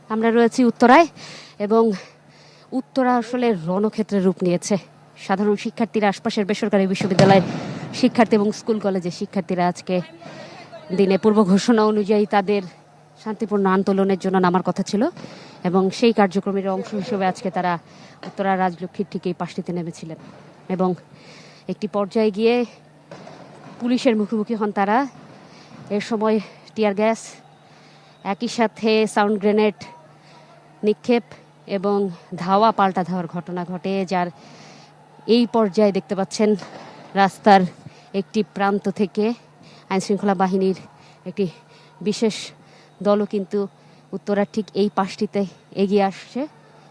আমরা রয়েছি উত্তরায় এবং উত্তরা আসলে রণক্ষেত্রের রূপ নিয়েছে। সাধারণ শিক্ষার্থীরা, আশপাশের বেসরকারি বিশ্ববিদ্যালয়ের শিক্ষার্থী এবং স্কুল কলেজের শিক্ষার্থীরা আজকে দিনে পূর্ব ঘোষণা অনুযায়ী তাদের শান্তিপূর্ণ আন্দোলনের জন্য নামার কথা ছিল এবং সেই কার্যক্রমের অংশ হিসেবে আজকে তারা উত্তরা রাজলক্ষ্মীর ঠিক এই পাশটিতে নেমেছিলেন এবং একটি পর্যায়ে গিয়ে পুলিশের মুখোমুখি হন তারা। এর সময় টিয়ার গ্যাস, একই সাথে সাউন্ড গ্রেনেড নিক্ষেপ এবং ধাওয়া পাল্টা ধাওয়ার ঘটনা ঘটে, যার এই পর্যায়ে দেখতে পাচ্ছেন রাস্তার একটি প্রান্ত থেকে আইনশৃঙ্খলা বাহিনীর একটি বিশেষ দলও কিন্তু উত্তরার ঠিক এই পাশটিতে এগিয়ে আসছে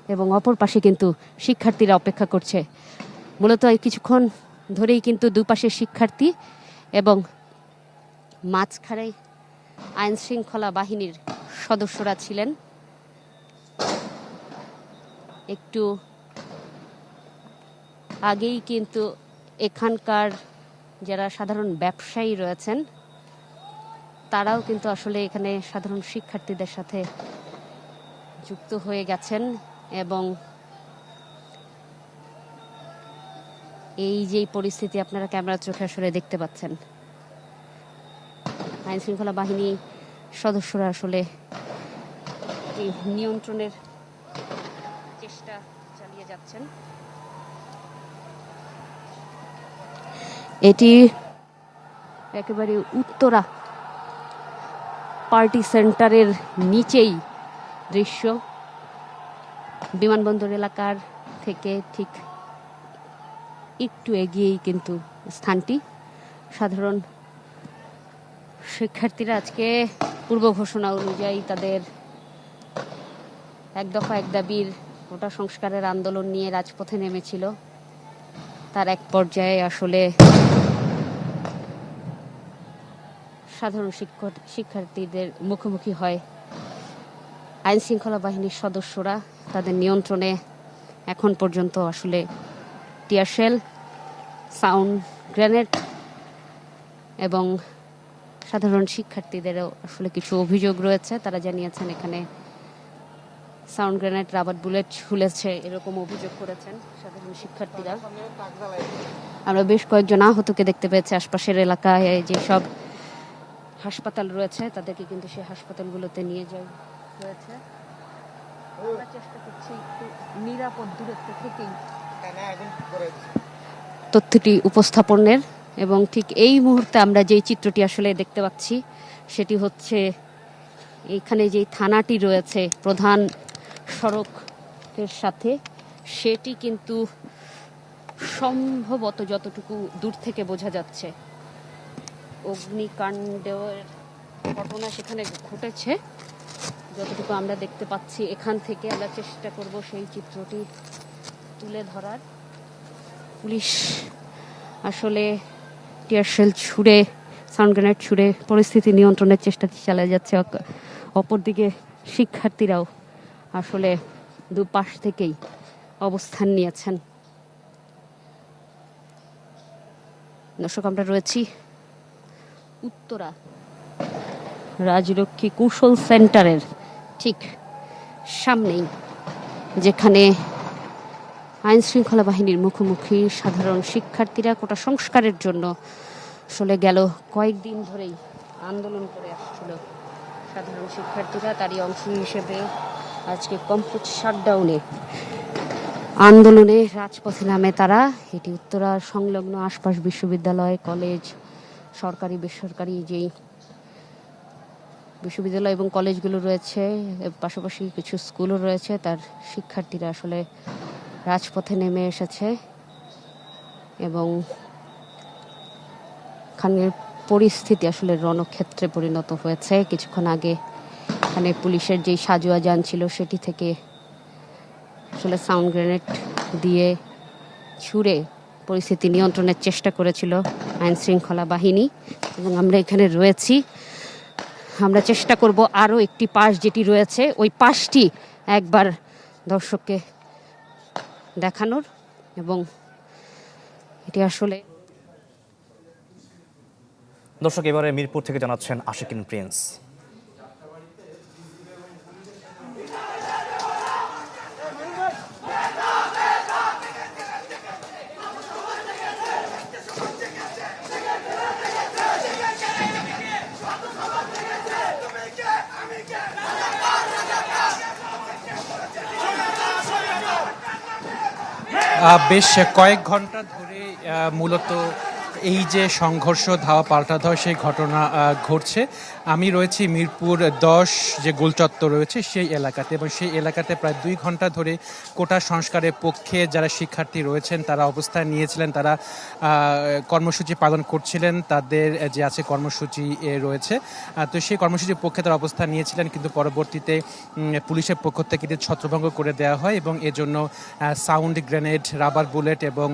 এবং অপর পাশে কিন্তু শিক্ষার্থীরা অপেক্ষা করছে। মূলত এই কিছুক্ষণ ধরেই কিন্তু দুপাশের শিক্ষার্থী এবং মাঝখানে আইনশৃঙ্খলা বাহিনীর সদস্যরা ছিলেন। একটু আগেই কিন্তু এখানকার যারা সাধারণ ব্যবসায়ী রয়েছেন তারাও কিন্তু আসলে এখানে সাধারণ শিক্ষার্থীদের সাথে যুক্ত হয়ে গেছেন এবং এই যে পরিস্থিতি আপনারা ক্যামেরার চোখে আসলে দেখতে পাচ্ছেন, আইনশৃঙ্খলা বাহিনী সদস্যরা আসলে নিয়ন্ত্রণের চেষ্টা চালিয়ে যাচ্ছেন। এটি একেবারে উত্তরা পার্টি সেন্টারের নিচেই দৃশ্য। বিমানবন্দর এলাকার থেকে ঠিক একটু এগিয়েই কিন্তু স্থানটি। সাধারণ শিক্ষার্থীরা আজকে পূর্ব ঘোষণা অনুযায়ী তাদের এক দফা এক দাবির কোটা সংস্কারের আন্দোলন নিয়ে রাজপথে নেমেছিল। তার এক পর্যায়ে আসলে সাধারণ শিক্ষার্থীদের মুখোমুখি হয় আইনশৃঙ্খলা বাহিনীর সদস্যরা। তাদের নিয়ন্ত্রণে এখন পর্যন্ত আসলে টিয়ারশেল, সাউন্ড গ্রেনেড এবং সাধারণ শিক্ষার্থীদেরও আসলে কিছু অভিযোগ রয়েছে। তারা জানিয়েছেন এখানে সাউন্ড গ্রেনেড, রাবার বুলেট ছুলেছে, এরকম অভিযোগ করেছেন সাধারণ শিক্ষার্থীরা। আমরা বেশ কয়েকজন আহতকে দেখতে পেয়েছি আশপাশের এলাকায়। যেসব হাসপাতাল রয়েছে তাদেরকে কিন্তু সেই হাসপাতালগুলোতে নিয়ে যাওয়া হয়েছে। আমরা চেষ্টা করছি একটু নিরাপদ দূরত্ব থেকেই তথ্যটি উপস্থাপনের এবং ঠিক এই মুহূর্তে আমরা যেই চিত্রটি আসলে দেখতে পাচ্ছি সেটি হচ্ছে এখানে যেই থানাটি রয়েছে প্রধান সড়কের সাথে, সেটি কিন্তু সম্ভবত যতটুকু দূর থেকে বোঝা যাচ্ছে অগ্নিকাণ্ডের ঘটনা সেখানে ঘটেছে। যতটুকু আমরা দেখতে পাচ্ছি এখান থেকে আমরা চেষ্টা করব সেই চিত্রটি তুলে ধরার। পুলিশ আসলে টিয়ারশেল ছুড়ে, সাউন্ড গ্রেনেড ছুড়ে পরিস্থিতি নিয়ন্ত্রণের চেষ্টা চালিয়ে যাচ্ছে। অপরদিকে শিক্ষার্থীরাও আসলে দুপাশ থেকেই অবস্থান নিয়েছেন। দর্শক, আমরা রয়েছি উত্তরা রাজলক্ষ্মী কৌশল সেন্টারের ঠিক সামনেই, যেখানে আইনশৃঙ্খলা বাহিনীর মুখোমুখি সাধারণ শিক্ষার্থীরা কোটা সংস্কারের জন্য আসলে গেল কয়েকদিন ধরেই আন্দোলন করে আসছিল সাধারণ শিক্ষার্থীরা। তারই অংশ হিসেবে আজকে কমপ্লিট শাটডাউনে আন্দোলনে রাজপথে নামে তারা। এটি উত্তরার সংলগ্ন আশপাশ বিশ্ববিদ্যালয়, কলেজ, সরকারি বেসরকারি যেই বিশ্ববিদ্যালয় এবং কলেজগুলো রয়েছে, পাশাপাশি কিছু স্কুলও রয়েছে, তার শিক্ষার্থীরা আসলে রাজপথে নেমে এসেছে এবং এখানের পরিস্থিতি আসলে রণক্ষেত্রে পরিণত হয়েছে। কিছুক্ষণ আগে এখানে পুলিশের যেই সাজোয়া যান ছিল সেটি থেকে আসলে সাউন্ড গ্রেনেড দিয়ে ছুড়ে পরিস্থিতি নিয়ন্ত্রণের চেষ্টা করেছিল আইনশৃঙ্খলা বাহিনী এবং আমরা এখানে রয়েছি। আমরা চেষ্টা করব আরও একটি পাশ যেটি রয়েছে ওই পাশটি একবার দর্শককে দেখানোর এবং এটি আসলে দর্শক এবারে মিরপুর থেকে জানাচ্ছেন আশিকিন প্রিন্স। বেশ কয়েক ঘন্টা ধরে মূলত এই যে সংঘর্ষ ধাওয়া পাল্টা ধাওয়া সেই ঘটনা ঘটছে। আমি রয়েছি মিরপুর 10 যে গোলচত্বর রয়েছে সেই এলাকাতে, এবং সেই এলাকাতে প্রায় 2 ঘন্টা ধরে কোটা সংস্কারের পক্ষে যারা শিক্ষার্থী রয়েছেন তারা অবস্থান নিয়েছিলেন, তারা কর্মসূচি পালন করছিলেন, তাদের যে আছে কর্মসূচি রয়েছে, তো সেই কর্মসূচির পক্ষে তারা অবস্থান নিয়েছিলেন, কিন্তু পরবর্তীতে পুলিশের পক্ষ থেকে এটি ছত্রভঙ্গ করে দেওয়া হয় এবং এজন্য সাউন্ড গ্রেনেড, রাবার বুলেট এবং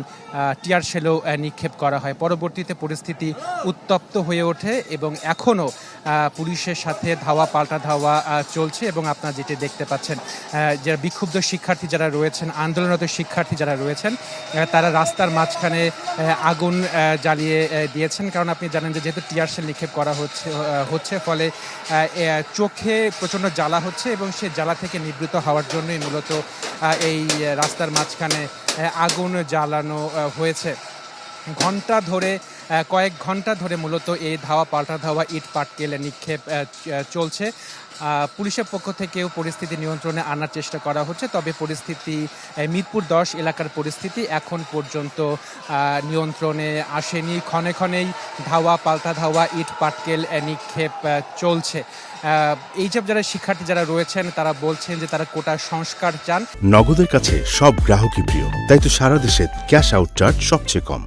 টিয়ার শেলও নিক্ষেপ করা হয়। পরবর্তীতে পরিস্থিতি উত্তপ্ত হয়ে ওঠে এবং এখনও পুলিশের সাথে ধাওয়া পাল্টা ধাওয়া চলছে, এবং আপনারা যেটি দেখতে পাচ্ছেন যারা বিক্ষুব্ধ শিক্ষার্থী যারা রয়েছেন, আন্দোলনরত শিক্ষার্থী যারা রয়েছেন, তারা রাস্তার মাঝখানে আগুন জ্বালিয়ে দিয়েছেন। কারণ আপনি জানেন যে যেহেতু টিয়ার শেল নিক্ষেপ করা হচ্ছে ফলে চোখে প্রচণ্ড জ্বালা হচ্ছে, এবং সেই জ্বালা থেকে নিবৃত হওয়ার জন্যই মূলত এই রাস্তার মাঝখানে আগুন জ্বালানো হয়েছে। কয়েক ঘন্টা ধরে মূলত এই ধাওয়া পাল্টা ধাওয়া, ইট পাটকেল নিক্ষেপ চলছে। পুলিশের পক্ষ থেকেও পরিস্থিতি নিয়ন্ত্রণে আনার চেষ্টা করা হচ্ছে, তবে পরিস্থিতি মিরপুর 10 এলাকার পরিস্থিতি এখন পর্যন্ত নিয়ন্ত্রণে আসেনি। ক্ষণে ক্ষণেই ধাওয়া পাল্টা ধাওয়া, ইট পাটকেল নিক্ষেপ চলছে। এইসব যারা শিক্ষার্থী যারা রয়েছেন তারা বলছেন যে তারা কোটা সংস্কার চান। নগদের কাছে সব গ্রাহকই প্রিয়, তাই তো সারা দেশে ক্যাশ আউট চার্জ সবচেয়ে কম।